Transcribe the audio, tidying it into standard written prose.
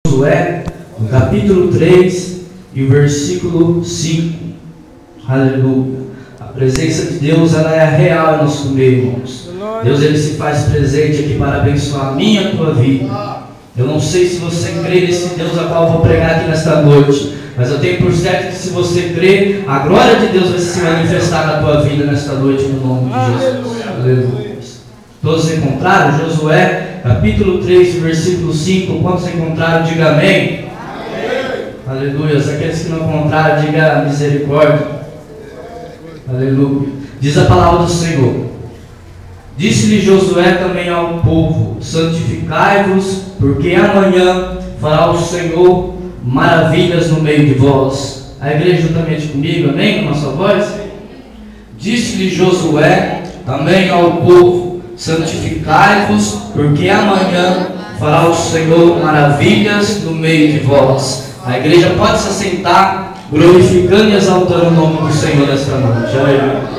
Josué, no capítulo 3 e o versículo 5. Aleluia. A presença de Deus, ela é real em nosso meio, irmãos. Deus, ele se faz presente aqui para abençoar a minha e a tua vida. Eu não sei se você crê nesse Deus a qual eu vou pregar aqui nesta noite, mas eu tenho por certo que se você crê, a glória de Deus vai se manifestar na tua vida nesta noite, no nome de Jesus. Aleluia. Todos encontraram? Josué, capítulo 3, versículo 5. Quantos encontraram? Diga amém. Aleluia. Aqueles que não encontraram, diga misericórdia. Aleluia. Diz a palavra do Senhor. Disse-lhe Josué também ao povo: santificai-vos, porque amanhã fará o Senhor maravilhas no meio de vós. A igreja juntamente comigo, amém? Com a nossa voz. Disse-lhe Josué também ao povo: santificai-vos, porque amanhã fará o Senhor maravilhas no meio de vós. A igreja pode se assentar, glorificando e exaltando o nome do Senhor nesta noite. Aleluia.